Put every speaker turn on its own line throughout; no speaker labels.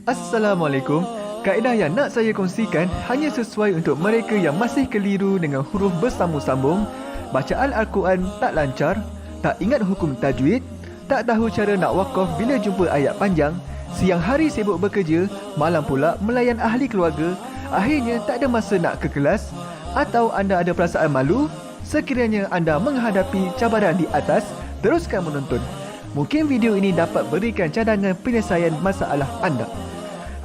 Assalamualaikum. Kaedah yang nak saya kongsikan hanya sesuai untuk mereka yang masih keliru dengan huruf bersambung-sambung, bacaan Al-Quran tak lancar, tak ingat hukum tajwid, tak tahu cara nak wakaf bila jumpa ayat panjang, siang hari sibuk bekerja, malam pula melayan ahli keluarga, akhirnya tak ada masa nak ke kelas, atau anda ada perasaan malu. Sekiranya anda menghadapi cabaran di atas, teruskan menonton. Mungkin video ini dapat berikan cadangan penyelesaian masalah anda.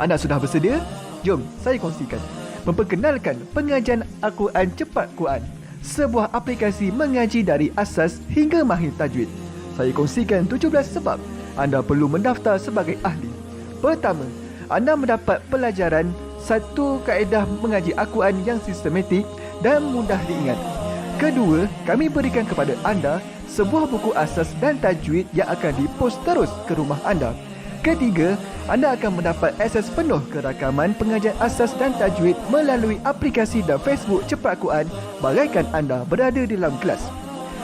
Anda sudah bersedia? Jom saya kongsikan. Memperkenalkan pengajian Al-Quran Cepat Quran, sebuah aplikasi mengaji dari asas hingga mahir tajwid. Saya kongsikan 17 sebab anda perlu mendaftar sebagai ahli. Pertama, anda mendapat pelajaran satu kaedah mengaji Al-Quran yang sistematik dan mudah diingat. Kedua, kami berikan kepada anda sebuah buku asas dan tajwid yang akan dipost terus ke rumah anda. Ketiga, anda akan mendapat akses penuh ke rakaman pengajian asas dan tajwid melalui aplikasi dan Facebook Cepat Quran bagaikan anda berada di dalam kelas.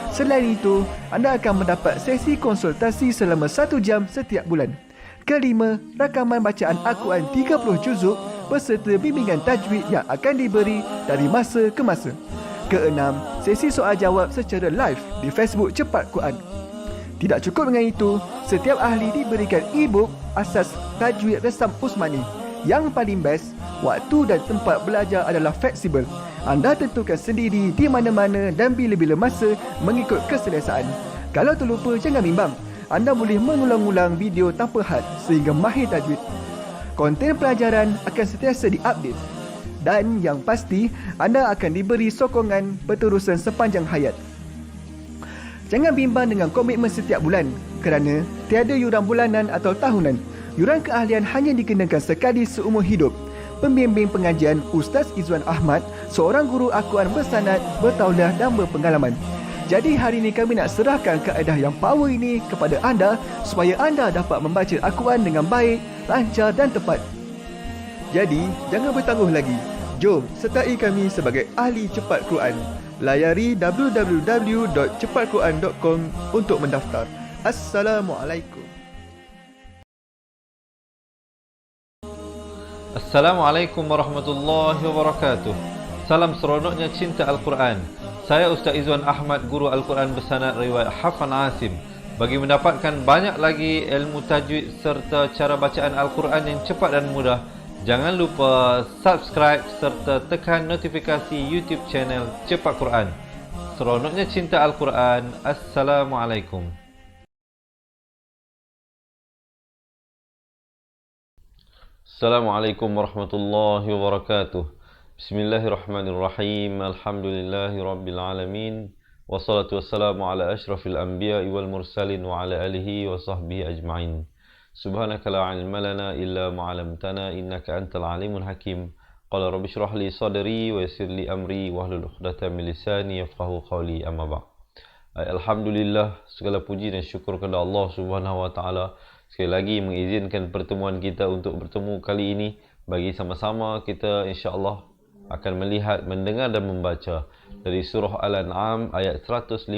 Selain itu, anda akan mendapat sesi konsultasi selama 1 jam setiap bulan. Kelima, rakaman bacaan Al-Quran 30 juzuk beserta bimbingan tajwid yang akan diberi dari masa ke masa. Keenam, sesi soal jawab secara live di Facebook Cepat Quran. Tidak cukup dengan itu, setiap ahli diberikan e-book asas tajwid resam Usmani. Yang paling best, waktu dan tempat belajar adalah fleksibel. Anda tentukan sendiri di mana-mana dan bila-bila masa mengikut keselesaan. Kalau terlupa, jangan bimbang. Anda boleh mengulang-ulang video tanpa had sehingga mahir tajwid. Konten pelajaran akan sentiasa diupdate. Dan yang pasti, anda akan diberi sokongan berterusan sepanjang hayat. Jangan bimbang dengan komitmen setiap bulan kerana tiada yuran bulanan atau tahunan. Yuran keahlian hanya dikenakan sekali seumur hidup. Pembimbing pengajian Ustaz Izwan Ahmad, seorang guru Al-Quran bersanad, bertauliah dan berpengalaman. Jadi hari ini kami nak serahkan kaedah yang power ini kepada anda supaya anda dapat membaca Al-Quran dengan baik, lancar dan tepat. Jadi, jangan bertangguh lagi. Jom sertai kami sebagai ahli cepat Quran. Layari www.cepatquran.com untuk mendaftar. Assalamualaikum.
Assalamualaikum warahmatullahi wabarakatuh. Salam seronoknya cinta Al-Quran. Saya Ustaz Izwan Ahmad, guru Al-Quran bersanad riwayat Hafan Asim. Bagi mendapatkan banyak lagi ilmu tajwid serta cara bacaan Al-Quran yang cepat dan mudah, jangan lupa subscribe serta tekan notifikasi YouTube channel Cepat Quran. Seronoknya cinta Al-Quran. Assalamualaikum. Assalamualaikum warahmatullahi wabarakatuh. Bismillahirrahmanirrahim. Alhamdulillahi rabbil alamin. Wassalatu wassalamu ala ashrafil anbiya'i wal mursalin wa ala alihi wa sahbihi ajma'in. Subhanaka la ilma lana illa ma 'allamtana innaka antal alimul hakim. Qala rabbi shrah li sadri wa yassir li amri wahlul 'uqdatam min lisani yafqahu qawli, amma ba'd. Alhamdulillah, segala puji dan syukur kepada Allah Subhanahu wa taala sekali lagi mengizinkan pertemuan kita untuk bertemu kali ini bagi sama-sama kita insya-Allah akan melihat, mendengar dan membaca dari surah Al-An'am ayat 152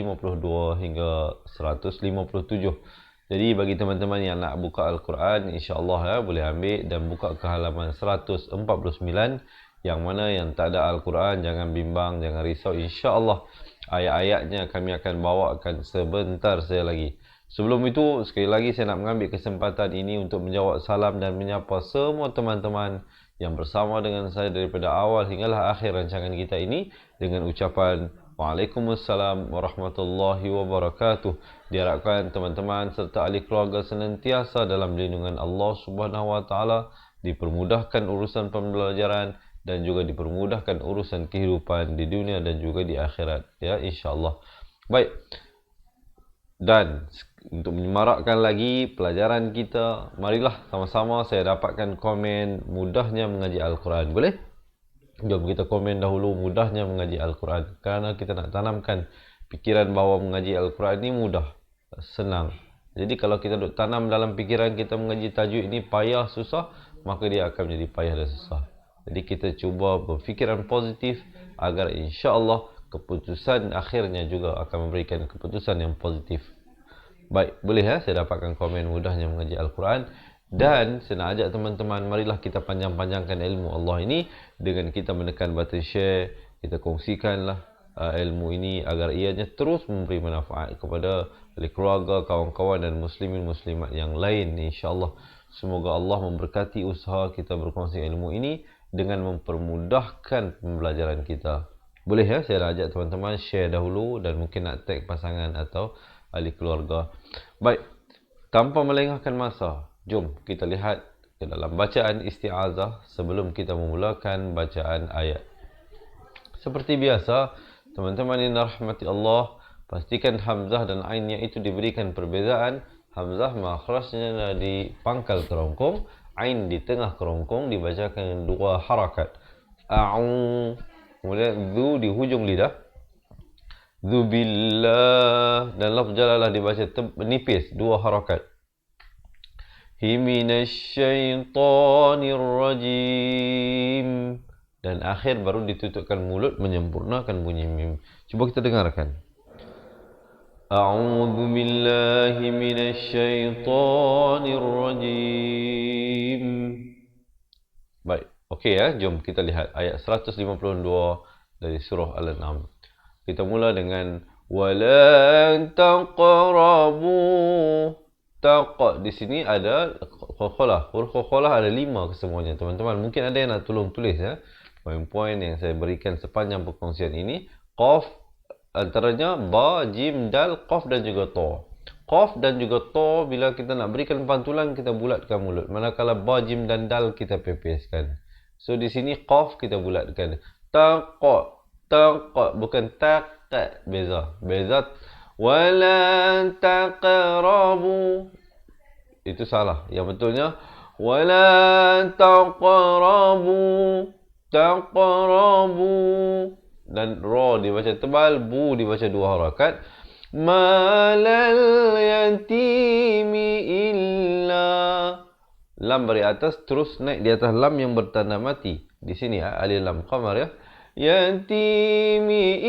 hingga 157. Jadi bagi teman-teman yang nak buka Al-Quran, insya-Allah boleh ambil dan buka ke halaman 149. Yang mana yang tak ada Al-Quran, jangan bimbang, jangan risau. Insya-Allah ayat-ayatnya kami akan bawakan sebentar saja lagi. Sebelum itu, sekali lagi saya nak mengambil kesempatan ini untuk menjawab salam dan menyapa semua teman-teman yang bersama dengan saya daripada awal hinggalah akhir rancangan kita ini dengan ucapan Waalaikumsalam warahmatullahi wabarakatuh. Diharapkan teman-teman serta ahli keluarga senantiasa dalam lindungan Allah Subhanahu wa taala, dipermudahkan urusan pembelajaran dan juga dipermudahkan urusan kehidupan di dunia dan juga di akhirat, ya, insya-Allah. Baik. Dan untuk menyemarakkan lagi pelajaran kita, marilah sama-sama saya dapatkan komen mudahnya mengaji Al-Quran. Boleh? Jom kita komen dahulu mudahnya mengaji Al-Quran. Kerana kita nak tanamkan fikiran bahawa mengaji Al-Quran ini mudah, senang. Jadi kalau kita duk tanam dalam fikiran kita mengaji tajwid ini payah, susah, maka dia akan menjadi payah dan susah. Jadi kita cuba berfikiran positif agar insya-Allah keputusan akhirnya juga akan memberikan keputusan yang positif. Baik, boleh ya saya dapatkan komen mudahnya mengaji Al-Quran. Dan saya nak ajak teman-teman, marilah kita panjang-panjangkan ilmu Allah ini dengan kita menekan button share, kita kongsikanlah ilmu ini agar ianya terus memberi manfaat kepada ahli keluarga, kawan-kawan dan muslimin muslimat yang lain, insya-Allah. Semoga Allah memberkati usaha kita berkongsi ilmu ini dengan mempermudahkan pembelajaran kita. Boleh ya, saya nak ajak teman-teman share dahulu dan mungkin nak tag pasangan atau ahli keluarga. Baik, tanpa melengahkan masa, jom kita lihat ke dalam bacaan isti'azah sebelum kita memulakan bacaan ayat. Seperti biasa, teman-teman yang dirahmati Allah, pastikan hamzah dan ainnya itu diberikan perbezaan. Hamzah makhrajnya di pangkal kerongkong, ain di tengah kerongkong dibacakan dua harakat. A'u, kemudian zu di hujung lidah. Zubillah, dan lafz jalalah dibaca nipis, dua harakat. Minasyaitonirrajim, dan akhir baru ditutupkan mulut menyempurnakan bunyi mim. Cuba kita dengarkan. A'udzu billahi minasyaitonirrajim. Baik, okey ya, jom kita lihat ayat 152 dari surah Al-An'am. Kita mula dengan walan taqrabu. Taq, di sini ada qalqalah. Huruf qalqalah ada 5 kesemuanya. Teman-teman, mungkin ada yang nak tolong tulis ya. Poin-poin yang saya berikan sepanjang perkongsian ini, qaf antaranya ba, jim, dal, qaf dan juga ta. Qaf dan juga ta bila kita nak berikan pantulan kita bulatkan mulut. Manakala ba, jim dan dal kita pepeskan. So di sini qaf kita bulatkan. Taqa, taqa, bukan taqa, beza. Beza. Wala taqrabu, itu salah. Yang betulnya wala taqrabu, taqrabu, dan ra dibaca tebal, bu dibaca dua harakat. Malal yatimi illa, lam beri atas terus naik di atas lam yang bertanda mati. Di sini ya, alif lam qamar ya. Yatimi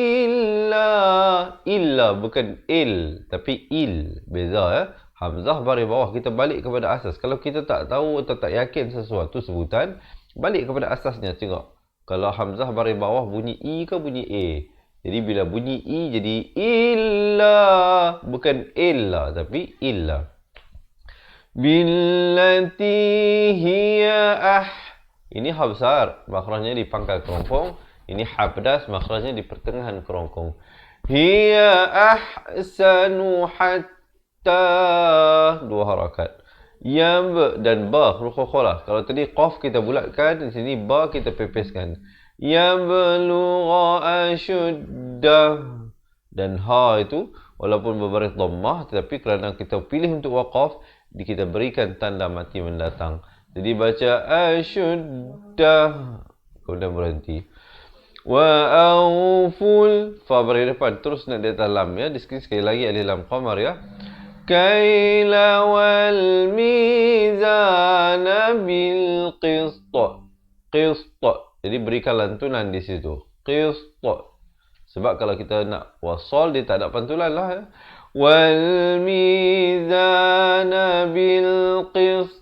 illa bukan il tapi il, beza ya. Hamzah baris bawah, kita balik kepada asas. Kalau kita tak tahu atau tak yakin sesuatu sebutan, balik kepada asasnya. Tengok, kalau hamzah baris bawah bunyi i ke bunyi a. Jadi bila bunyi i jadi illa, bukan illa tapi illa. Billati hiya ini ha besar, makhrajnya di pangkal kerongkong. Ini ha pedas, makhrajnya di pertengahan kerongkong. Hiya ahsanu hatta, dua harakat. Ya dan ba, huruf qalqalah. Kalau tadi qaf kita bulatkan, di sini ba kita pepeskan. Ya belugha ashuddah, dan ha itu walaupun berbaris dhammah tetapi kerana kita pilih untuk waqaf, kita berikan tanda mati mendatang. Jadi baca ashuddah, kemudian berhenti. Wa awful, fa beri depan terus nak di atas lam ya. Di sini sekali lagi alif lam qamar ya. Kaila wal mizana bil qist. Qist. Jadi berikan lantunan di situ. Qist. Sebab kalau kita nak wasal dia tak ada pantulan lah ya. Wal mizana bil qist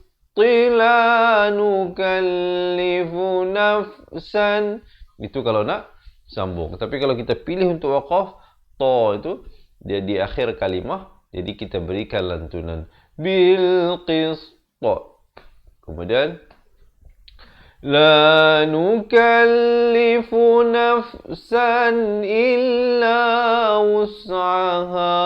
la nukallifu nafsan. Itu kalau nak sambung. Tapi kalau kita pilih untuk waqaf, ta itu dia di akhir kalimah, jadi kita berikan lantunan bil qist. Kemudian la nukallifu nafsan illa wus'aha.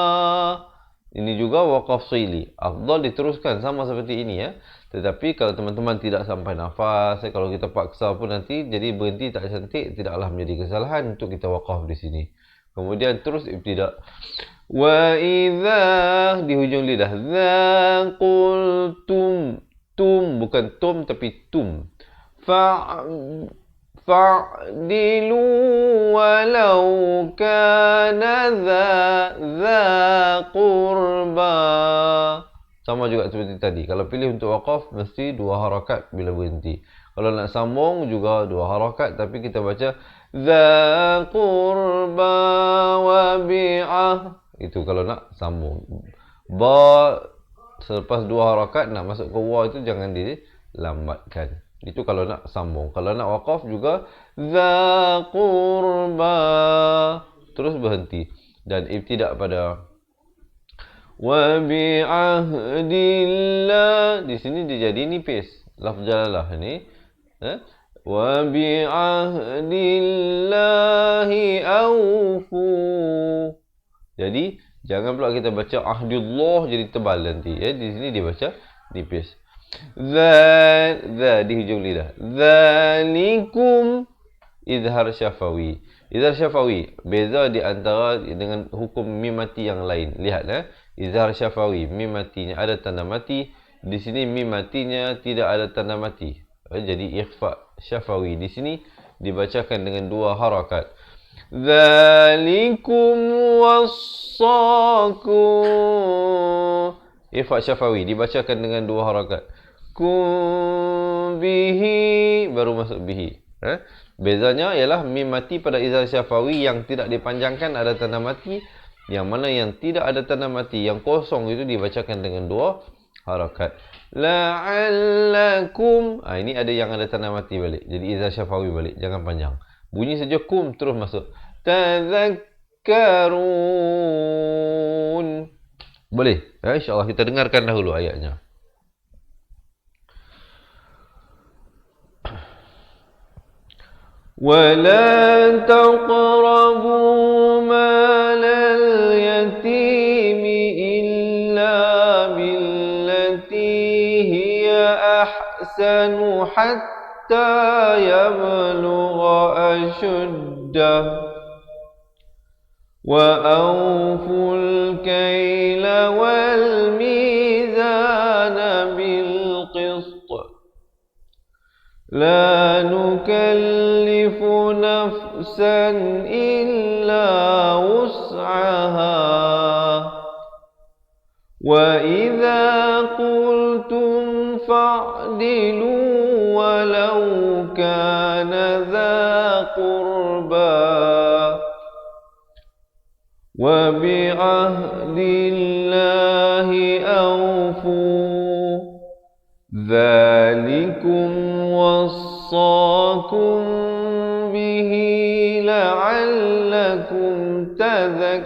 Ini juga waqaf sili. Afdal diteruskan sama seperti ini ya. Tetapi kalau teman-teman tidak sampai nafas, kalau kita paksa pun nanti jadi berhenti tak cantik, tidaklah menjadi kesalahan untuk kita waqaf di sini. Kemudian terus ibtidak. Wa idza, di hujung lidah. Dza qultum, tum bukan tum tapi tum. Fa'dilu walau kana dza qurba. Sama juga seperti tadi. Kalau pilih untuk waqaf, mesti dua harakat bila berhenti. Kalau nak sambung juga dua harakat, tapi kita baca dza qurba wa bi'ah. Itu kalau nak sambung. Ba selepas 2 harakat nak masuk ke wa itu jangan dilambatkan. Itu kalau nak sambung. Kalau nak waqaf juga za qurba terus berhenti dan ibtidak pada wa bi'ahdillah. Di sini dia jadi nipis lafz jalalah ni. Wa bi'ahdillahi awfu. Jadi jangan pula kita baca ahdullah jadi tebal nanti. Di sini dia baca nipis. Za di hujung lidah. Zalikum izhar syafawi. Izhar syafawi beza di antara dengan hukum mim mati yang lain. Lihat izhar syafawi mim matinya ada tanda mati, di sini mim matinya tidak ada tanda mati. Jadi ikhfa syafawi di sini dibacakan dengan 2 harakat. Zalikum wassakum. Ikhfa syafawi dibacakan dengan 2 harakat. Kum bihi baru masuk bihi. Bezanya ialah mim mati pada izhar syafawi yang tidak dipanjangkan ada tanda mati, yang mana yang tidak ada tanda mati yang kosong itu dibacakan dengan 2 harakat. La'allakum. Ini ada yang ada tanda mati balik. Jadi izhar syafawi balik, jangan panjang. Bunyi saja kum terus masuk. Tadhakkarun. Boleh? InsyaAllah kita dengarkan dahulu ayatnya. وَلَا تَقْرَبُوا مَالَ الْيَتِيمِ إِلَّا بِالَّتِي هِيَ أَحْسَنُ حَتَّى يَبْلُغَ أَشُدَّهُ وَأَوْفُوا الْكَيْلَ وَالْمِيزَانَ بِالْقِسْطِ لا نكلف نفسا إلا وسعها وإذا قلتم فاعدلوا ولو كان ذا قربى وبعهد الله أوفوا ذلكم وصاكم به لعلكم تذكرون.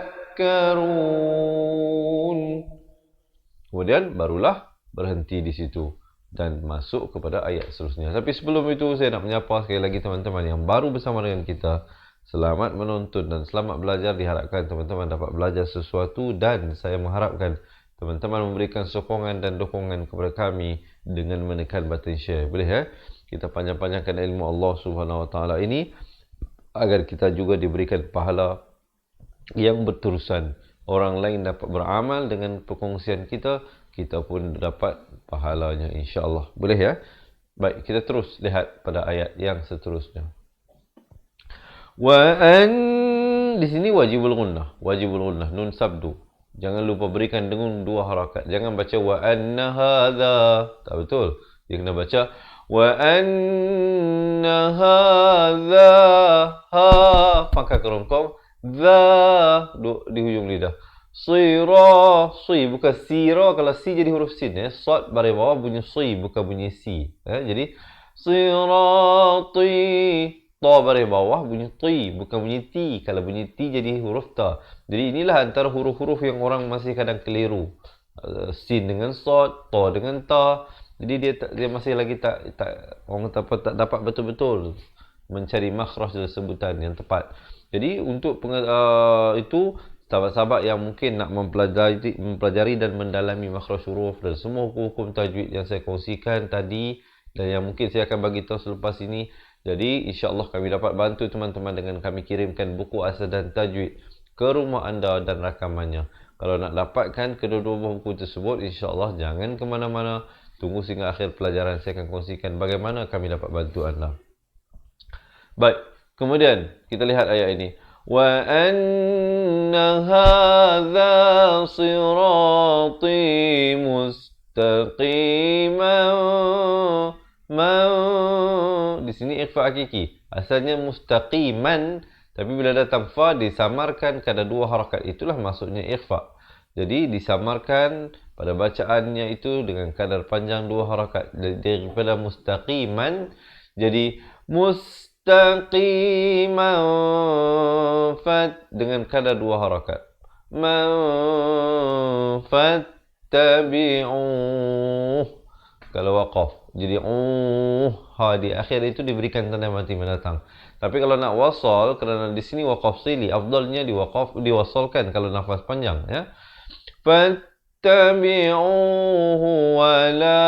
Kemudian barulah berhenti di situ dan masuk kepada ayat seterusnya. Tapi sebelum itu saya nak menyapa sekali lagi teman-teman yang baru bersama dengan kita. Selamat menonton dan selamat belajar. Diharapkan teman-teman dapat belajar sesuatu dan saya mengharapkan teman-teman memberikan sokongan dan dukungan kepada kami dengan menekan button share. Boleh kita panjang-panjangkan ilmu Allah Subhanahu Wa Taala ini agar kita juga diberikan pahala yang berterusan. Orang lain dapat beramal dengan perkongsian kita, kita pun dapat pahalanya insya-Allah. Boleh Baik, kita terus lihat pada ayat yang seterusnya. Di sini wajibul gunnah, nun sabdu. Jangan lupa berikan dengan 2 harakat. Jangan baca wa anna hadza. Tak betul. Dia kena baca wa anna hadza ha pangkal kerongkong za di hujung lidah. Sira, bukan sira. Kalau si jadi huruf sin sad baris bawah bunyi si bukan bunyi si. Jadi sirati ta baris bawah bunyi ti bukan bunyi ti. Kalau bunyi ti jadi huruf ta. Jadi inilah antara huruf-huruf yang orang masih kadang keliru. Sin dengan sad, ta dengan ta. Jadi dia masih lagi tak orang tak dapat betul-betul mencari makhraj dan sebutan yang tepat. Jadi untuk itu sahabat-sahabat yang mungkin nak mempelajari dan mendalami makhraj huruf dan semua hukum-hukum tajwid yang saya kongsikan tadi dan yang mungkin saya akan bagi tahu selepas ini. Jadi insya-Allah kami dapat bantu teman-teman dengan kami kirimkan buku asal dan tajwid ke rumah anda dan rakamannya. Kalau nak dapatkan kedua-dua buku tersebut, insya-Allah jangan ke mana-mana. Tunggu sehingga akhir pelajaran saya akan kongsikan bagaimana kami dapat bantu anda. Baik, kemudian kita lihat ayat ini. Wa anna hadza sirati mustaqiman. Di sini ikhfa hakiki. Asalnya mustaqiman, tapi bila datang fa disamarkan kada 2 harakat. Itulah maksudnya ikhfa. Jadi disamarkan pada bacaannya itu dengan kadar panjang 2 harakat. Daripada mustaqiman jadi mustaqiman dengan kadar 2 harakat. Man fattabi'uh. Kalau waqaf jadi ha di akhir itu diberikan tanda mati mendatang. Tapi kalau nak wasal, kerana di sini waqaf sili, afdalnya diwasalkan kalau nafas panjang, ya. Fattabi'uhu wa la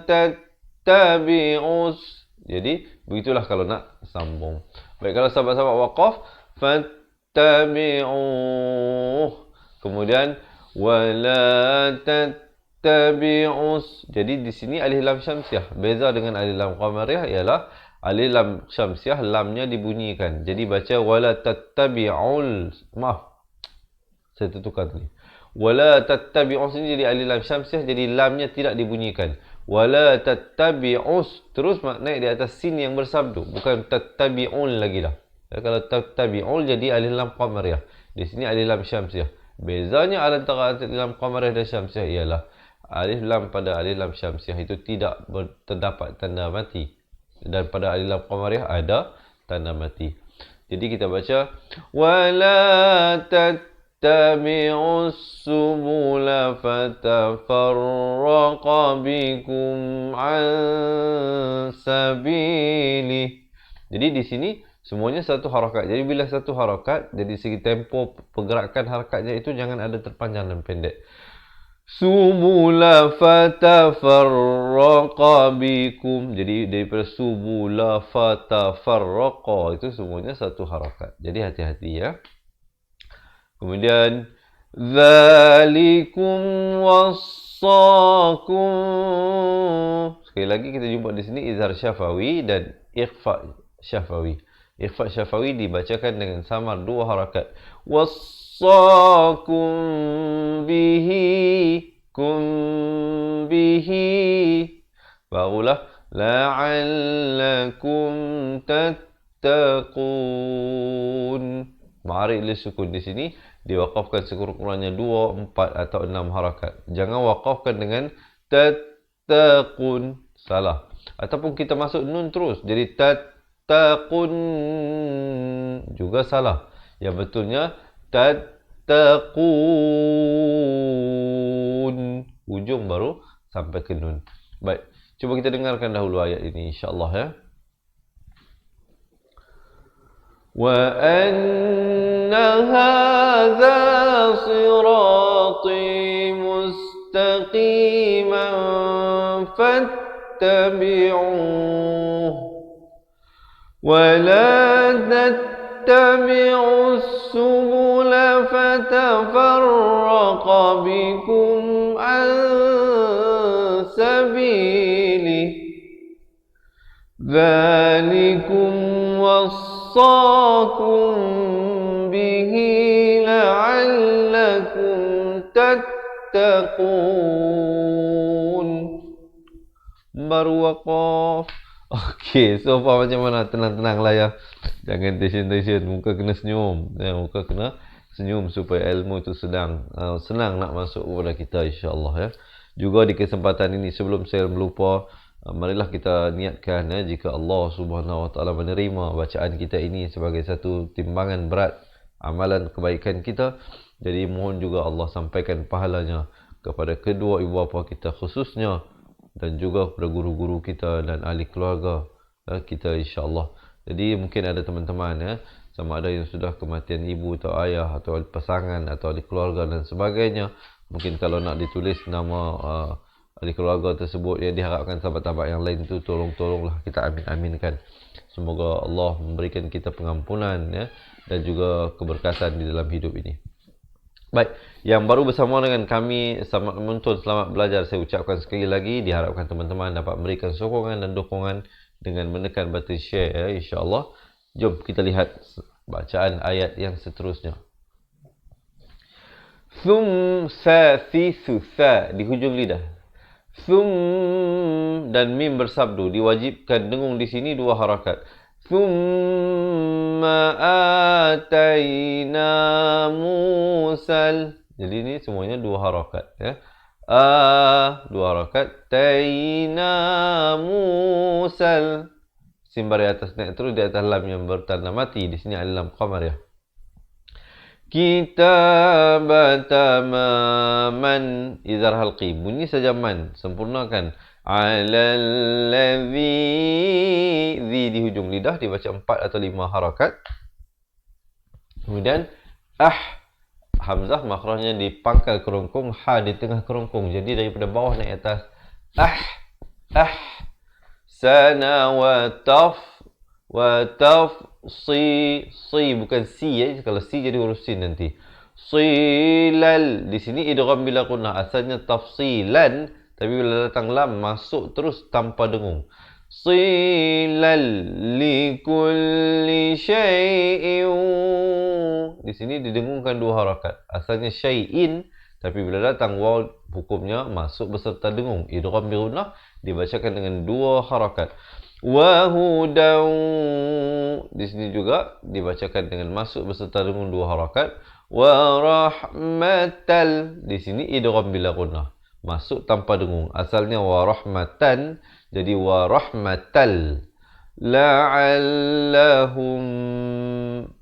tattabi'us. Jadi begitulah kalau nak sambung. Baik, kalau sahabat-sahabat waqaf, fattabi'uh. Kemudian wa la tattabi'us. Jadi di sini alif lam syamsiah. Beza dengan alif lam qamariyah ialah alif lam syamsiah lamnya dibunyikan. Jadi baca wala tattabi'ul. Maaf, saya tukar tadi. Wala tattabi'us ini jadi alif lam syamsiah, jadi lamnya tidak dibunyikan. Wala tattabi'us terus naik di atas sin yang bersabdu, bukan tattabi'un lagi dah. Ya, kalau tattabi'ul jadi alif lam qamariyah. Di sini alif lam syamsiah. Bezanya antara alif lam qamariyah dan syamsiah ialah alif lam pada alif lam syamsiah itu tidak terdapat tanda mati, dan pada alif lam qamariyah ada tanda mati. Jadi kita baca wala tattabi'us subula fatafarraqa bikum an sabili. Jadi di sini semuanya satu harakat. Jadi bila satu harakat, dari segi tempo pergerakan harakatnya itu jangan ada terpanjang dan pendek. Subula fatafarraqa bikum. Jadi daripada subula fatafarraqa itu semuanya satu harakat. Jadi hati-hati, ya. Kemudian dzalikum wassakum. Sekali lagi kita jumpa di sini izhar syafawi dan ikhfa syafawi. Ikhfa syafawi dibacakan dengan samar 2 harakat. Wassakum bihi barulah la'allakum tattaqun. Ma'arik li sukun di sini diwakafkan sekurang-kurangnya 2, 4 atau 6 harakat. Jangan wakafkan dengan tattaqun, salah. Ataupun kita masuk nun terus jadi tattaqun, juga salah. Yang betulnya tattaqun, ujung baru sampai ke nun. Baik, cuba kita dengarkan dahulu ayat ini insya-Allah, ya. Wa anna hadza sirati mustaqiman fattabi'uh wa la tattabi'us subula fatafarraqa bikum an sabilih. Dzalikum wassakum bihi la'allakum tattaqun. Baru waqaf. Okey, so far macam mana? Tenang-tenanglah, ya. Jangan tension-tension, muka kena senyum. Ya, muka kena senyum supaya ilmu itu senang nak masuk kepada kita insya-Allah, ya. Juga di kesempatan ini sebelum saya melupa, marilah kita niatkan, ya, jika Allah Subhanahu Wa Taala menerima bacaan kita ini sebagai satu timbangan berat amalan kebaikan kita, jadi mohon juga Allah sampaikan pahalanya kepada kedua ibu bapa kita khususnya, dan juga kepada guru-guru kita dan ahli keluarga kita insya-Allah. Jadi mungkin ada teman-teman, ya, sama ada yang sudah kematian ibu atau ayah atau pasangan atau ahli keluarga dan sebagainya. Mungkin kalau nak ditulis nama ahli keluarga tersebut, ya, diharapkan sahabat-sahabat yang lain tu tolonglah kita amin-aminkan. Semoga Allah memberikan kita pengampunan, ya, dan juga keberkatan di dalam hidup ini. Baik, yang baru bersama dengan kami, selamat menonton, selamat belajar. Saya ucapkan sekali lagi, diharapkan teman-teman dapat memberikan sokongan dan dukungan dengan menekan button share, ya, insya-Allah. Jom kita lihat bacaan ayat yang seterusnya. Sa di hujung lidah. Dan mim bersabdu, diwajibkan dengung di sini 2 harakat. Thumma atayna Musal. Jadi ini semuanya 2 harakat ya. 2 harakat. Taina Musal. Sin baris atas naik terus di atas lam yang bertanda mati. Di sini ada lam qamar ya. Kitab tamaman izhar halqi. Bunyi saja man, sempurnakan. Alal ladzi di hujung lidah dibaca 4 atau 5 harakat. Kemudian hamzah makhrajnya di pangkal kerongkong, ha di tengah kerongkong. Jadi daripada bawah naik atas. Sana wa taf si bukan si ya. Kalau si jadi huruf sin nanti. Silal di sini idgham bila gunnah, asalnya tafsilan, tapi bila datang lam masuk terus tanpa dengung. Silal likulli syai'in. Di sini didengungkan 2 harakat. Asalnya syai'in, tapi bila datang waw hukumnya masuk beserta dengung. Idgham bi gunnah dibacakan dengan 2 harakat. Wa hudan. Di sini juga dibacakan dengan masuk beserta dengung 2 harakat. Wa rahmatal. Di sini idgham bila gunnah, masuk tanpa dengung. Asalnya wa rahmatan, jadi wa rahmatal. La'allahum.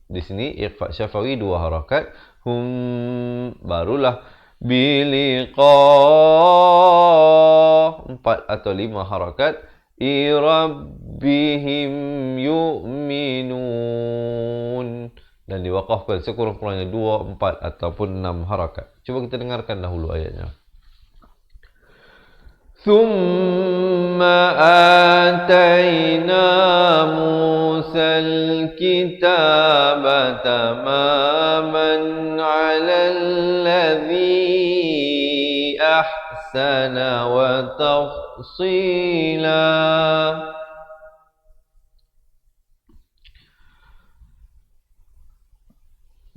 Di sini ikhfa syafawi 2 harakat. Barulah biliqa 4 atau 5 harakat. Rabbihim yu'minun. Dan diwakafkan sekurang-kurangnya 2, 4 ataupun 6 harakat. Cuba kita dengarkan dahulu ayatnya. Thumma atayna Musa al-kitaba tamaman 'ala alladhi ahsana wa tafsila.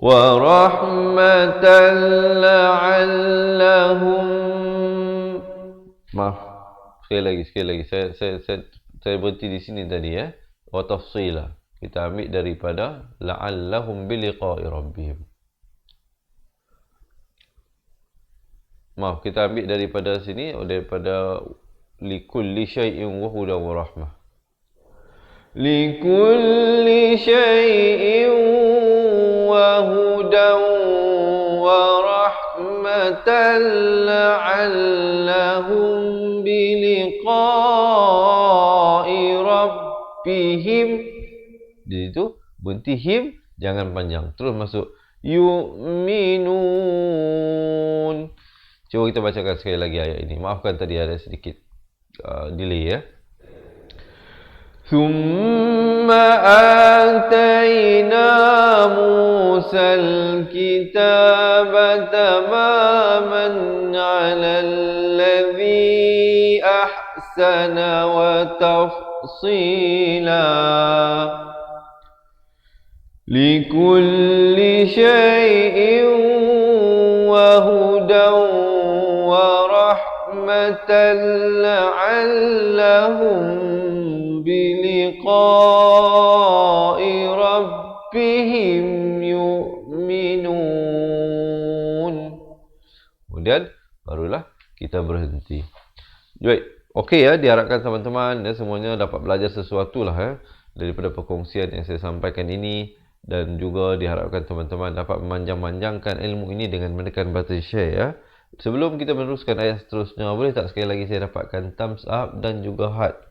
Wa rahmatan la'allahum. Maaf, sekali lagi. Saya berhenti di sini tadi ya. Wa tafsila. Kita ambil daripada la'allahum biliqa'i rabbihim. Maaf, kita ambil daripada sini, daripada likulli syai'in wa hudan wa rahmah. Likulli syai'in wa hudan wa rahmatan la'allahum biliqa'i rabbihim. Di situ berhenti him, jangan panjang, terus masuk yu'minun. Cuba kita bacakan sekali lagi ayat ini. Maafkan tadi ada sedikit delay ya. ثم آتينا موسى الكتاب تماما على الذي أحسن وتفصيلا لكل شيء وهدى ورحمة لعلهم biliqa'i rabbihim yu'minun. Kemudian barulah kita berhenti. Baik, okey ya, diharapkan teman-teman ya semuanya dapat belajar sesuatu lah ya daripada perkongsian yang saya sampaikan ini, dan juga diharapkan teman-teman dapat memanjang-manjangkan ilmu ini dengan menekan button share ya. Sebelum kita meneruskan ayat seterusnya, boleh tak sekali lagi saya dapatkan thumbs up dan juga heart?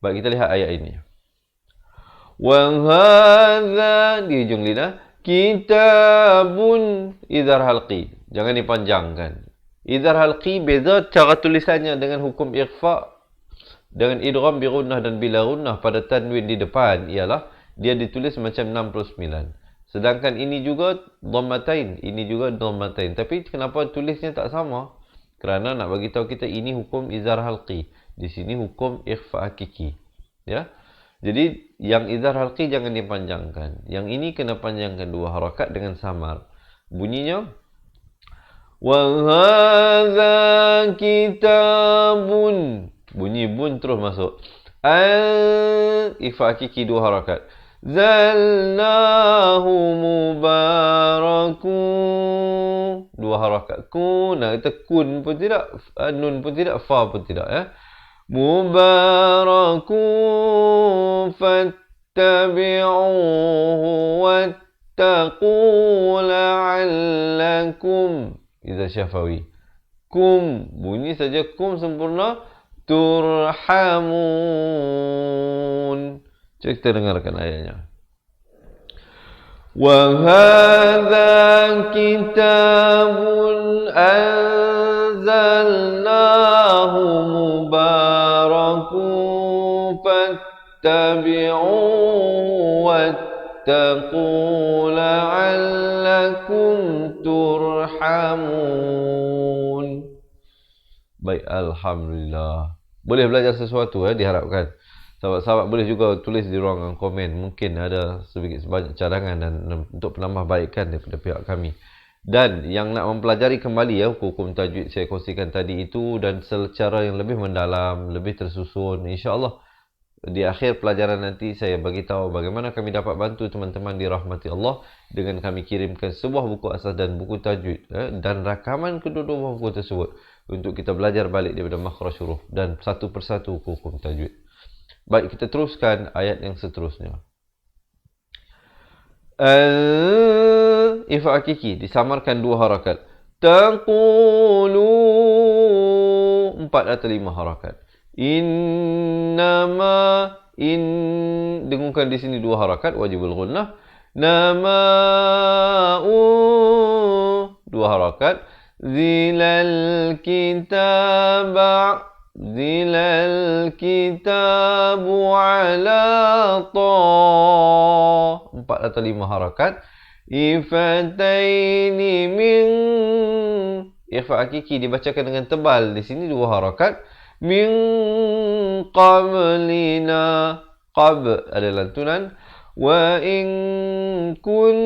Baik, kita lihat ayat ini. Wa hadza di hujung lidah, kitabun idhar halqi. Jangan dipanjangkan. Idhar halqi beza cara tulisannya dengan hukum ikhfa, dengan idgham bi gunnah dan bila gunnah pada tanwin di depan ialah dia ditulis macam 69. Sedangkan ini juga dhammatain, ini juga dhammatain. Tapi kenapa tulisnya tak sama? Kerana nak bagi tahu kita ini hukum izhar halqi. Di sini hukum ikhfa hakiki. Ya. Jadi yang izhar halqi jangan dipanjangkan. Yang ini kena panjangkan 2 harakat dengan samar. Bunyinya wa hadza kitabun. Bunyi bun terus masuk. Ikhfa hakiki 2 harakat. Zalnahu mubarakun. Dua harakat. Kun. Nah, kita kun pun tidak. Nun pun tidak. Fa pun tidak. Ya. Mubarakun. Fattabi'uhu. Wattaqu la'allakum. Iza syafawi. Kum. Bunyi saja kum sempurna. Turhamun. Coba kita dengarkan ayatnya. وَهَذَا كِتَابٌ أَنزَلْنَاهُ مُبَارَكٌ فَاتَّبِعُوهُ وَاتَّقُوا لَعَلَّكُمْ تُرْحَمُونَ. Baik, Alhamdulillah. Boleh belajar sesuatu diharapkan. Sahabat-sahabat boleh juga tulis di ruangan komen. Mungkin ada sedikit sebanyak cadangan dan untuk penambahbaikan daripada pihak kami. Dan yang nak mempelajari kembali hukum tajwid saya kongsikan tadi itu dan secara yang lebih mendalam, lebih tersusun, insya-Allah di akhir pelajaran nanti saya bagi tahu bagaimana kami dapat bantu teman-teman dirahmati Allah dengan kami kirimkan sebuah buku asas dan buku tajwid dan rakaman kedua-dua buku tersebut untuk kita belajar balik daripada makhraj huruf dan satu persatu hukum tajwid. Baik, kita teruskan ayat yang seterusnya. Ifa hakiki disamarkan dua harakat. Taqulu 4 atau 5 harakat. Innama dengungkan di sini 2 harakat wajibul ghunnah. Nama'u 2 harakat. Zilal kitaba Zilal kitabu ala ta 4 atau 5 harakat. Ifataini min ifa hakiki dibacakan dengan tebal. Di sini 2 harakat. Min qablina qab ada lantunan. Wa in kun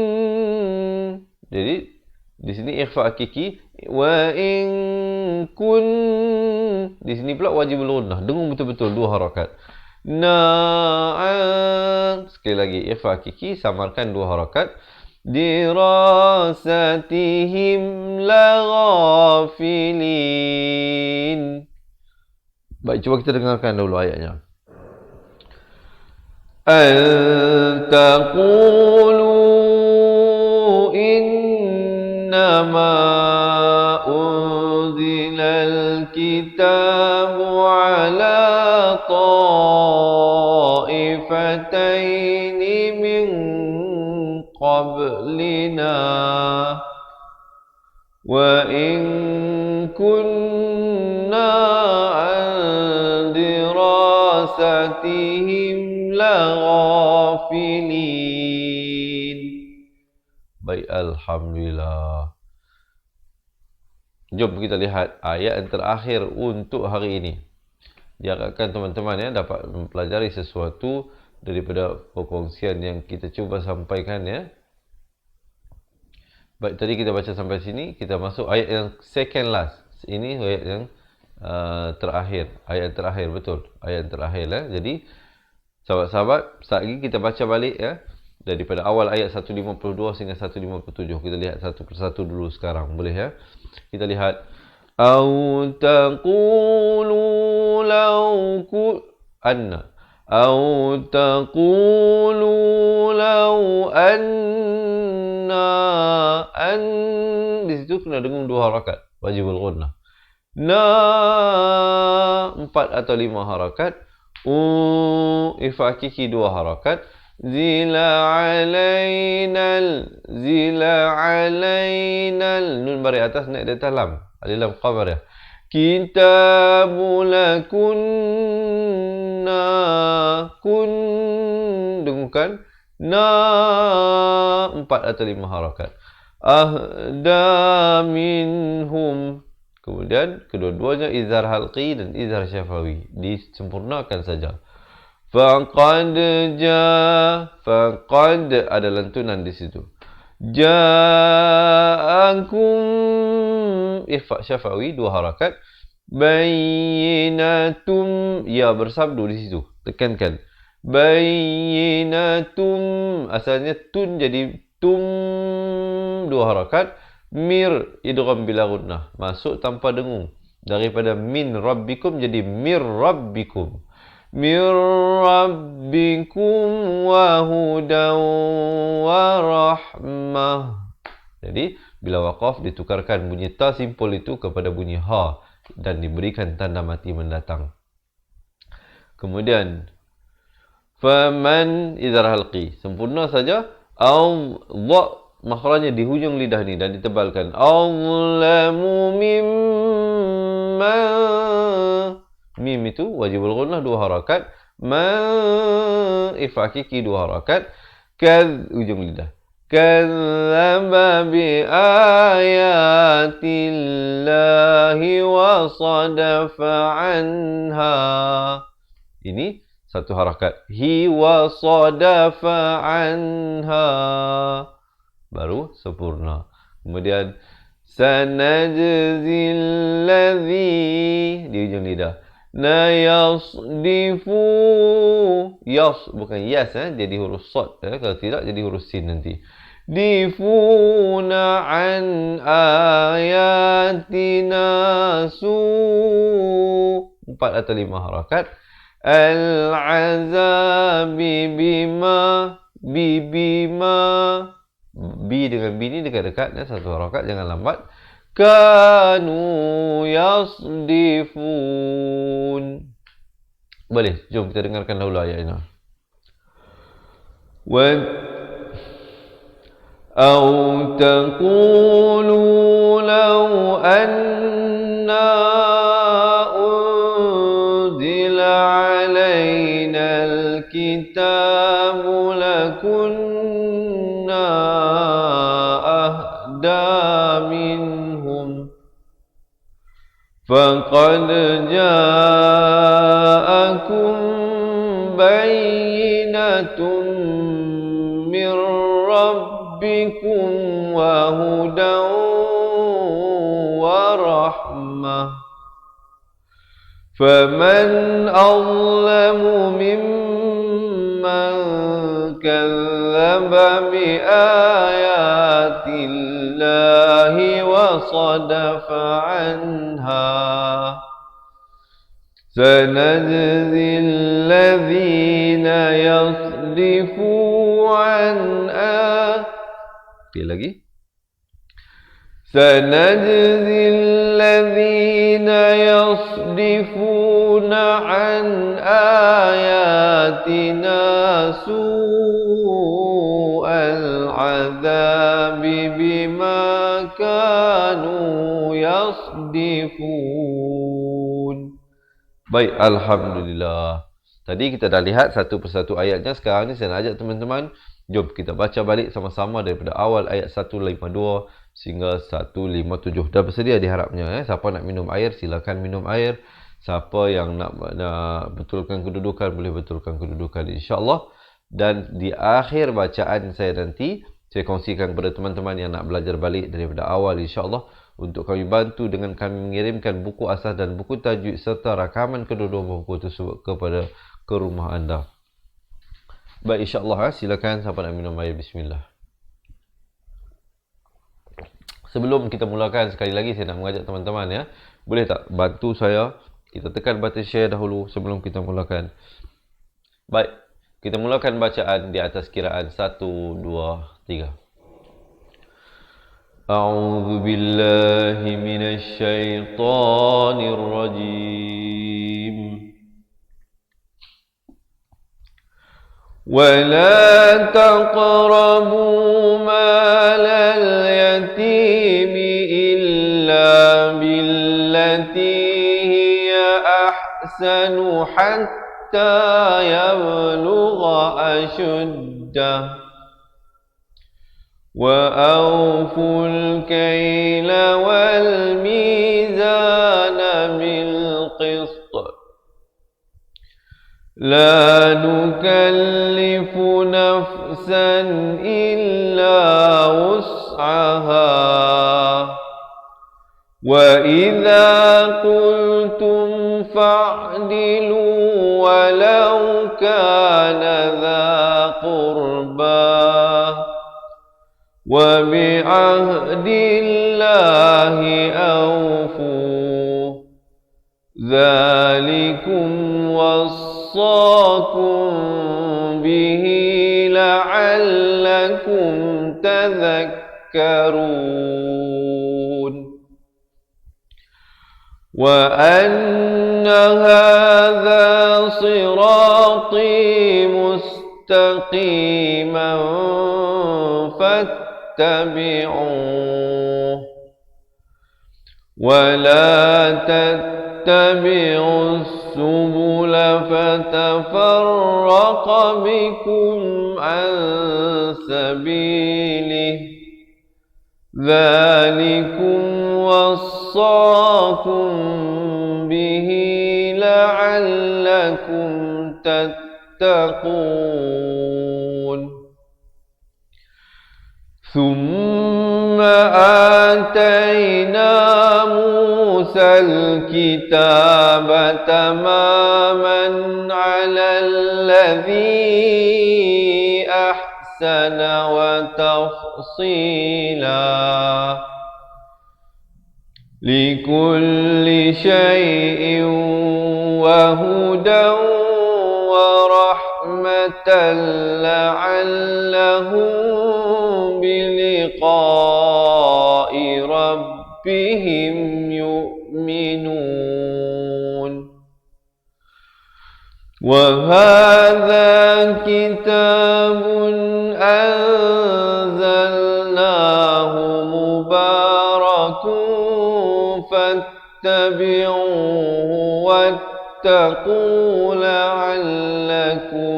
jadi di sini ikhfa hakiki. Wa in kun di sini pula wajibul ghunnah. Dengung betul-betul 2 harakat. Na'am. Sekali lagi ikhfa hakiki samarkan 2 harakat. Dirasatihim laghafilin. Baik, cuba kita dengarkan dulu ayatnya. Taqulu innama الكتاب على طائفتين من قبلنا وإن كنا عن دراستهم لغافلين. Baik, Alhamdulillah. Jom kita lihat ayat yang terakhir untuk hari ini. Diharapkan teman-teman dapat mempelajari sesuatu daripada perkongsian yang kita cuba sampaikan Baik, tadi kita baca sampai sini, kita masuk ayat yang second last. Ini ayat yang terakhir, ayat terakhir betul, ayat terakhir Jadi sahabat-sahabat, saat ini kita baca balik daripada awal ayat 152 sehingga 157. Kita lihat satu persatu dulu sekarang, boleh Kita lihat au taqulu law anna au taqulu law anna di situ kena dengung 2 harakat wajibul ghunnah. Na 4 atau 5 harakat. Ifa hakiki 2 harakat. Zila alainal nun bari atas naik di atas lam. Alif lam qabar Kitabulakunna kun dengungkan na 4 atau 5 harakat. Ahda minhum. Kemudian kedua-duanya izhar halqi dan izhar syafawi. Disempurnakan saja. Faqad ada lantunan di situ. Ja'akum ikhfa syafawi 2 harakat. Bayyinatum ya bersabdu di situ. Tekankan. Bayyinatum, asalnya tun jadi tum, 2 harakat. Mir, idgham bila gunnah, masuk tanpa dengung. Daripada min rabbikum jadi mir rabbikum. Mir rabbikum wa hudan wa rahmah. Jadi bila waqaf ditukarkan bunyi ta simpul itu kepada bunyi ha dan diberikan tanda mati mendatang. Kemudian faman idhar halqi, sempurna saja. Dha makhrajnya di hujung lidah ni dan ditebalkan. Azlamu mimma, mim itu wajibul ghunnah 2 harakat. Ma ifa hakiki 2 harakat. Ujung lidah. Kadzdzaba bi ayatillahi wa sadafa anha. Ini 1 harakat. Hi wa sadafa anha. Baru sempurna. Kemudian sanajzil ladzi di ujung lidah. Na yasdifu, yas bukan yas, jadi huruf sad, kalau tidak jadi huruf sin nanti. Difuna an ayatina su, 4 atau 5 harakat. Al-azabi bima, bibima, bi dengan bi ni dekat-dekat, 1 harakat, jangan lambat. Kanu yasdifun. Boleh, jom kita dengarkan dahulu ayat ini. Wa aw taqulu law anna unzila alaina alkitabu lakunna ahda minhum faqad ja'akum bayyinatun min rabbikum wa hudan wa rahmah faman azlamu mimman kadzdzaba bi ayatillahi wa sadafa anha sanajzil ladzina yasdifu an lagi sanajzil ladzina yasdifuna an ayatina su'al azabi bima kanu yasdifun. Baik, alhamdulillah. Tadi kita dah lihat satu persatu ayatnya. Sekarang ni saya nak ajak teman-teman, jom kita baca balik sama-sama daripada awal ayat 152 sehingga 157. Dah bersedia diharapnya. Siapa nak minum air, silakan minum air. Siapa yang nak betulkan kedudukan, boleh betulkan kedudukan, insya-Allah. Dan di akhir bacaan saya nanti, saya kongsikan kepada teman-teman yang nak belajar balik daripada awal, insya-Allah, untuk kami bantu dengan kami mengirimkan buku asas dan buku tajwid serta rakaman kedua-dua buku tersebut ke rumah anda. Baik, insya-Allah, silakan siapa nak minum air. Bismillah. Sebelum kita mulakan, sekali lagi saya nak mengajak teman-teman, ya, boleh tak bantu saya, kita tekan button share dahulu sebelum kita mulakan. Baik, kita mulakan bacaan di atas kiraan 1, 2, 3. A'udzu billahi minasy syaithanir rajim. ولا تقربوا مال اليتيم إلا بالتي هي أحسن حتى يبلغ أشده وأوفوا الكيل والميزان بالقسط لا نكلف نفسا إلا وسعها وإذا قلتم فاعدلوا ولو كان ذا قربى وبعهد الله أوفوا ذلكم وصاكم به لعلكم تذكرون وأن هذا صراطي مستقيما فاتبعوه ولا تتبعوا السبل فتفرق بكم عن سبيله ذلكم وصاكم به لعلكم تتقون ثم آتينا موسى الكتاب تماما على الذي أحسن وتفصيلا لكل شيء وهدى ورحمة لعلهم بلقاء ربهم يؤمنون وهذا كتاب أنزلناه مبارك فاتبعوه واتقوا لعلكم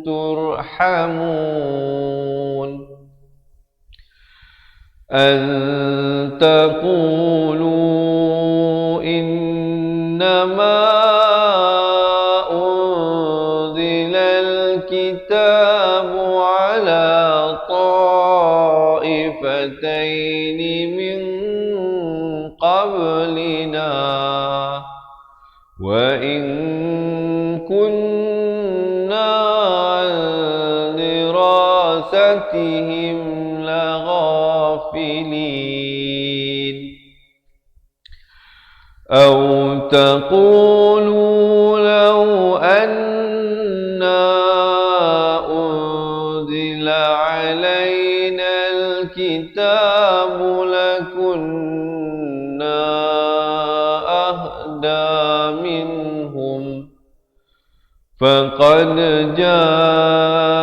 ترحمون أن تقولوا إنما أنزل الكتاب على طائفتين من قبلنا وإن كنا عن دراستهم لغافلين أو تقولوا لو أنا أنزل علينا الكتاب لكنا أهدى منهم فقد جاءكم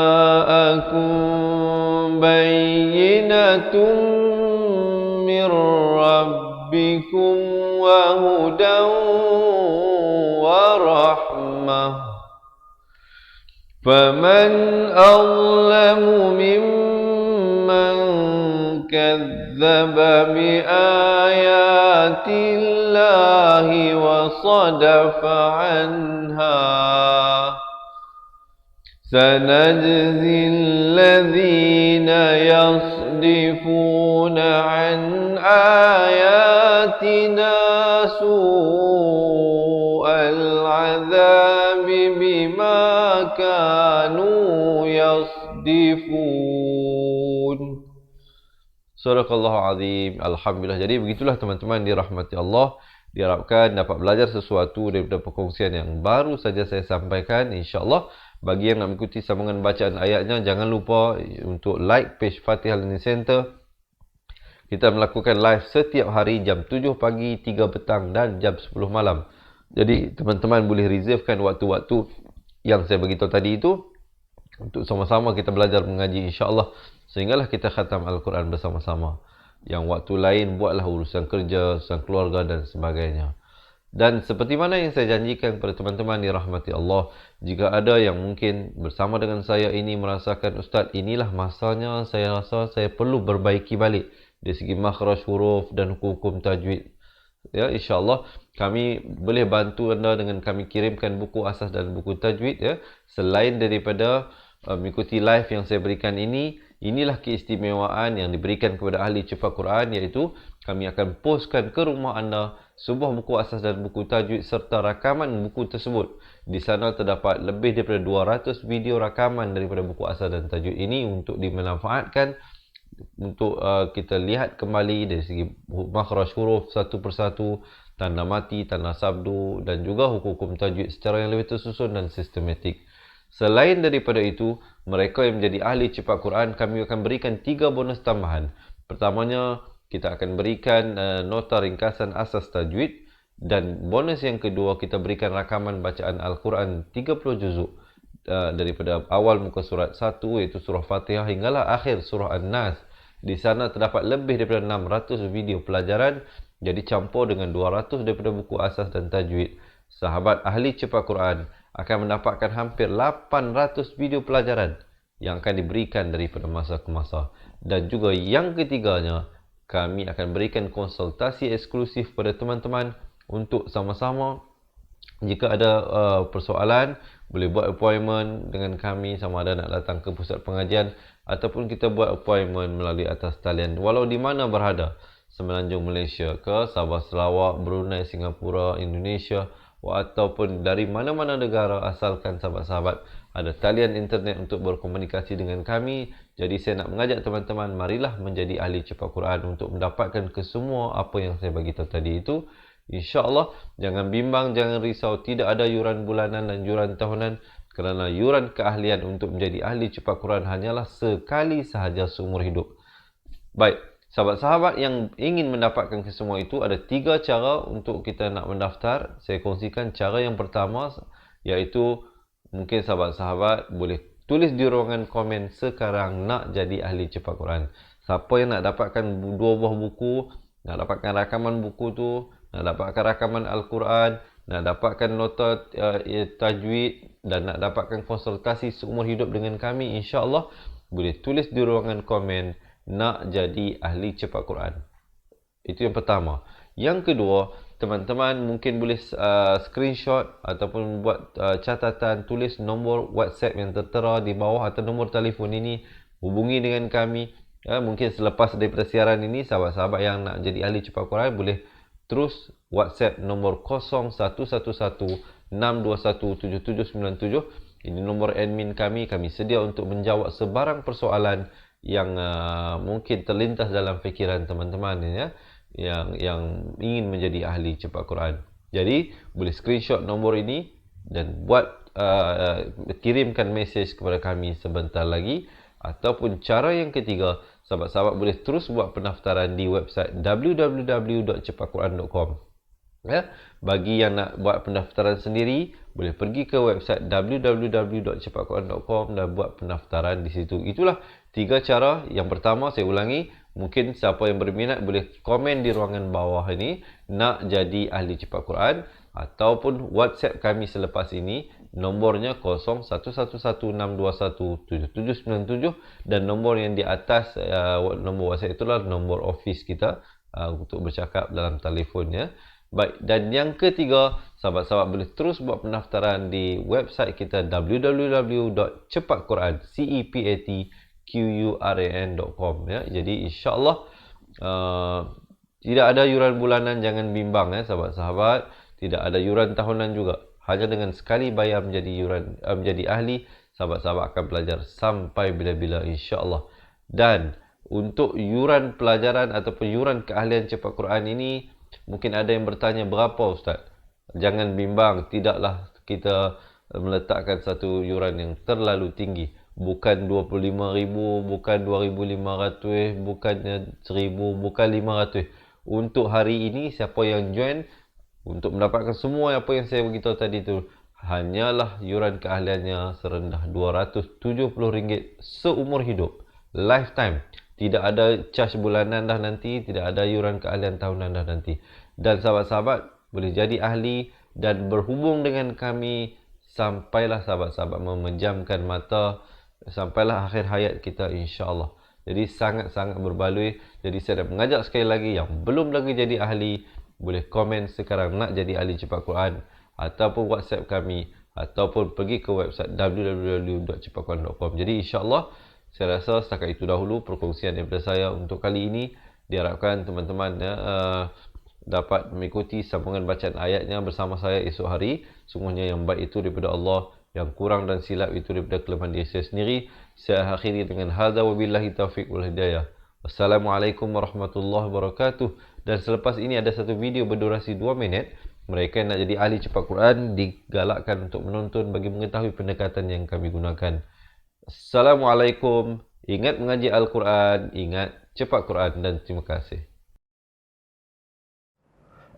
بينة من ربكم وهدى ورحمة فمن أظلم ممن كذب بآيات الله وصدف عنها سنجزي الذين يصدفون عن آياتنا سوء العذاب بما كانوا يصدفون. Sadaqallahu azim. Alhamdulillah. Jadi begitulah teman-teman dirahmati Allah. Diharapkan dapat belajar sesuatu daripada perkongsian yang baru saja saya sampaikan. InsyaAllah bagi yang nak mengikuti sambungan bacaan ayatnya, jangan lupa untuk like page Fatihah Learning Center. Kita melakukan live setiap hari jam 7 pagi, 3 petang dan jam 10 malam. Jadi teman-teman boleh reservekan waktu-waktu yang saya beritahu tadi itu untuk sama-sama kita belajar mengaji insya-Allah, sehinggalah kita khatam Al-Quran bersama-sama. Yang waktu lain buatlah urusan kerja, urusan keluarga dan sebagainya. Dan seperti mana yang saya janjikan kepada teman-teman dirahmati Allah, jika ada yang mungkin bersama dengan saya ini merasakan, Ustaz, inilah masanya saya rasa saya perlu perbaiki balik dari segi makhraj huruf dan hukum tajwid. Ya, insya-Allah kami boleh bantu anda dengan kami kirimkan buku asas dan buku tajwid ya. Selain daripada mengikuti live yang saya berikan ini, Inilah keistimewaan yang diberikan kepada ahli cepat Quran, iaitu kami akan postkan ke rumah anda sebuah buku asas dan buku tajwid serta rakaman buku tersebut. Di sana terdapat lebih daripada 200 video rakaman daripada buku asas dan tajwid ini untuk dimanfaatkan untuk kita lihat kembali dari segi makhraj huruf satu persatu, tanda mati, tanda sabdu dan juga hukum-hukum tajwid secara yang lebih tersusun dan sistematik. Selain daripada itu, mereka yang menjadi ahli cepat Quran, kami akan berikan 3 bonus tambahan. Pertamanya, kita akan berikan nota ringkasan asas tajwid, dan bonus yang kedua, kita berikan rakaman bacaan Al-Quran 30 juzuk daripada awal muka surat 1 iaitu surah Fatihah hinggalah akhir surah An-Nas. Di sana terdapat lebih daripada 600 video pelajaran, jadi campur dengan 200 daripada buku asas dan tajwid. Sahabat ahli cepat Quran akan mendapatkan hampir 800 video pelajaran yang akan diberikan daripada masa ke masa. Dan juga yang ketiganya, kami akan berikan konsultasi eksklusif pada teman-teman untuk sama-sama jika ada persoalan, boleh buat appointment dengan kami, sama ada nak datang ke pusat pengajian ataupun kita buat appointment melalui atas talian walau di mana berada, Semenanjung Malaysia ke Sabah Sarawak, Brunei, Singapura, Indonesia ataupun dari mana-mana negara, asalkan sahabat-sahabat ada talian internet untuk berkomunikasi dengan kami. Jadi saya nak mengajak teman-teman, marilah menjadi ahli cepat Quran untuk mendapatkan kesemua apa yang saya bagi tahu tadi itu. InsyaAllah, jangan bimbang, jangan risau, tidak ada yuran bulanan dan yuran tahunan, kerana yuran keahlian untuk menjadi ahli cepat Quran hanyalah sekali sahaja seumur hidup. Baik, sahabat-sahabat yang ingin mendapatkan kesemua itu, ada 3 cara untuk kita nak mendaftar. Saya kongsikan cara yang pertama, iaitu mungkin sahabat-sahabat boleh tulis di ruangan komen sekarang nak jadi ahli cepat Quran. Siapa yang nak dapatkan 2 buah buku, nak dapatkan rakaman buku tu, nak dapatkan rakaman Al-Quran, nak dapatkan nota tajwid dan nak dapatkan konsultasi seumur hidup dengan kami, insya-Allah boleh tulis di ruangan komen nak jadi ahli cepat Quran. Itu yang pertama. Yang kedua, teman-teman mungkin boleh screenshot ataupun buat catatan, tulis nombor WhatsApp yang tertera di bawah atau nombor telefon ini, hubungi dengan kami. Mungkin selepas daripada siaran ini, sahabat-sahabat yang nak jadi ahli cepat Quran boleh terus WhatsApp nombor 0111-621-7797. Ini nombor admin kami. Kami sedia untuk menjawab sebarang persoalan yang mungkin terlintas dalam fikiran teman-teman ya, yang ingin menjadi ahli cepat Quran. Jadi boleh screenshot nombor ini dan buat kirimkan mesej kepada kami sebentar lagi. Ataupun cara yang ketiga, sahabat-sahabat boleh terus buat pendaftaran di website www.cepatquran.com. Ya, bagi yang nak buat pendaftaran sendiri, boleh pergi ke website www.cepatquran.com dan buat pendaftaran di situ. Itulah 3 cara. Yang pertama, saya ulangi, mungkin siapa yang berminat boleh komen di ruangan bawah ini nak jadi ahli cepat Quran, ataupun WhatsApp kami selepas ini. Nombornya 0111-621-7797 dan nombor yang di atas nombor WhatsApp itulah nombor office kita untuk bercakap dalam telefonnya. Baik, dan yang ketiga, sahabat-sahabat boleh terus buat pendaftaran di website kita www.cepatquran.com ya. Jadi insya-Allah tidak ada yuran bulanan, jangan bimbang ya sahabat-sahabat. Tidak ada yuran tahunan juga. Hanya dengan sekali bayar menjadi ahli, sahabat-sahabat akan belajar sampai bila-bila insya-Allah. Dan untuk yuran pelajaran ataupun yuran keahlian cepat Quran ini, mungkin ada yang bertanya, berapa Ustaz? Jangan bimbang, tidaklah kita meletakkan satu yuran yang terlalu tinggi. Bukan 25,000, bukan 2,500, bukan 1,000, bukan 500. Untuk hari ini, siapa yang join, untuk mendapatkan semua apa yang saya beritahu tadi itu, hanyalah yuran keahliannya serendah RM270 seumur hidup. Lifetime. Tidak ada charge bulanan dah nanti, tidak ada yuran keahlian tahunan dah nanti. Dan sahabat-sahabat boleh jadi ahli dan berhubung dengan kami sampailah sahabat-sahabat memejamkan mata, sampailah akhir hayat kita insya-Allah. Jadi sangat-sangat berbaloi. Jadi saya nak mengajak sekali lagi yang belum lagi jadi ahli, boleh komen sekarang nak jadi ahli cepat Quran, ataupun WhatsApp kami, ataupun pergi ke website www.cepatquran.com. Jadi insya-Allah Saya rasa setakat itu dahulu perkongsian daripada saya untuk kali ini. Diharapkan teman-teman dapat mengikuti sambungan bacaan ayatnya bersama saya esok hari. Sungguhnya yang baik itu daripada Allah, yang kurang dan silap itu daripada kelemahan diri saya sendiri. Saya akhiri dengan hadza wabillahi taufiq wal hidayah. Wassalamualaikum warahmatullahi wabarakatuh. Dan selepas ini ada satu video berdurasi 2 minit. Mereka yang nak jadi ahli cepat Quran digalakkan untuk menonton bagi mengetahui pendekatan yang kami gunakan. Assalamualaikum. Ingat mengaji Al-Quran, ingat cepat Quran, dan terima kasih.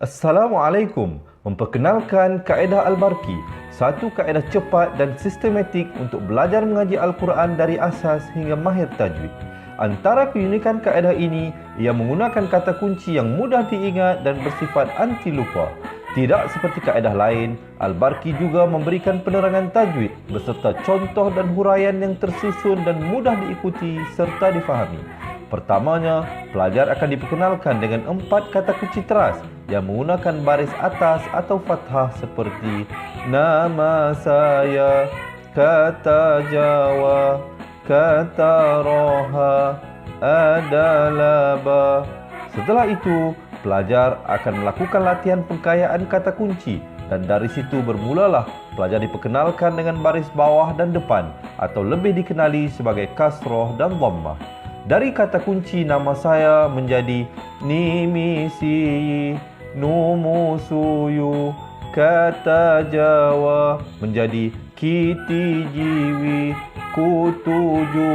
Assalamualaikum. Memperkenalkan kaedah Al-Barki, satu kaedah cepat dan sistematik untuk belajar mengaji Al-Quran dari asas hingga mahir tajwid. Antara keunikan kaedah ini, ia menggunakan kata kunci yang mudah diingat dan bersifat anti lupa. Tidak seperti kaedah lain, Al-Barki juga memberikan penerangan tajwid beserta contoh dan huraian yang tersusun dan mudah diikuti serta difahami. Pertamanya, pelajar akan diperkenalkan dengan 4 kata kunci teras yang menggunakan baris atas atau fathah seperti nama saya, kata Jawa, kata roha, adalah ba. Setelah itu, pelajar akan melakukan latihan pengkayaan kata kunci dan dari situ bermulalah pelajar diperkenalkan dengan baris bawah dan depan atau lebih dikenali sebagai kasroh dan dhammah. Dari kata kunci nama saya menjadi nimisi, numusuyu, kata Jawa menjadi kiti jiwi, kutuju.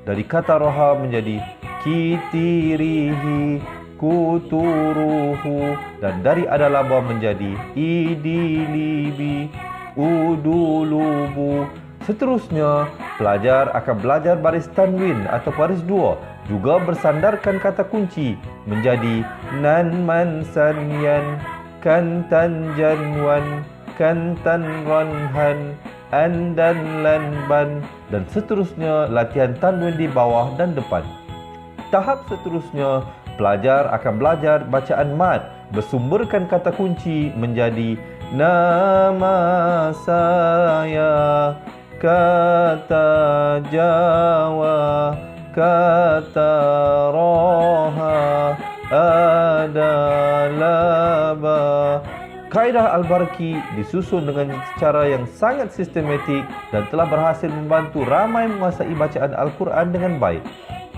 Dari kata roha menjadi kitirihi, kuturuhu, dan dari adalaba menjadi idilibi, udulubu. Seterusnya, pelajar akan belajar baris tanwin atau baris 2, juga bersandarkan kata kunci menjadi nan man sanyan, kantan janwan, kantan ranhan, andan lanban, dan seterusnya latihan tanwin di bawah dan depan. Tahap seterusnya, pelajar akan belajar bacaan mad bersumberkan kata kunci menjadi nama saya, kata Jawa, kata roha, adalah ba. Kaedah Al-Barki disusun dengan cara yang sangat sistematik dan telah berhasil membantu ramai menguasai bacaan Al-Quran dengan baik.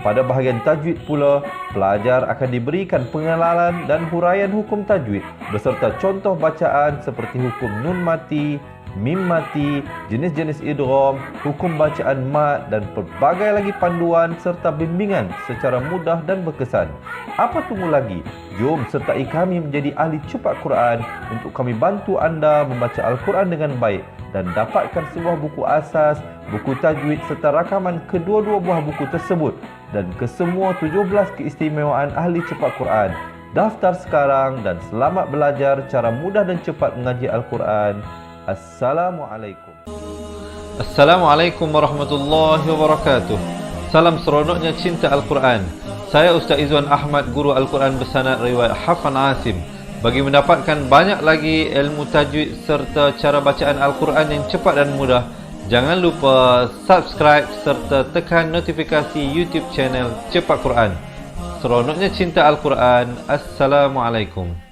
Pada bahagian tajwid pula, pelajar akan diberikan pengenalan dan huraian hukum tajwid beserta contoh bacaan seperti hukum nun mati, mim mati, jenis-jenis idgham, hukum bacaan mad dan pelbagai lagi panduan serta bimbingan secara mudah dan berkesan. Apa tunggu lagi? Jom sertai kami menjadi ahli cepat Quran untuk kami bantu anda membaca Al-Quran dengan baik dan dapatkan sebuah buku asas, buku tajwid serta rakaman kedua-dua buah buku tersebut dan kesemua 17 keistimewaan ahli cepat Quran. Daftar sekarang dan selamat belajar cara mudah dan cepat mengaji Al-Quran. Assalamualaikum.
Assalamualaikum warahmatullahi wabarakatuh. Salam seronoknya cinta Al-Quran. Saya Ustaz Izwan Ahmad, guru Al-Quran bersanad riwayat Hafan Asim. Bagi mendapatkan banyak lagi ilmu tajwid serta cara bacaan Al-Quran yang cepat dan mudah, jangan lupa subscribe serta tekan notifikasi YouTube channel Cepat Quran. Seronoknya cinta Al-Quran. Assalamualaikum.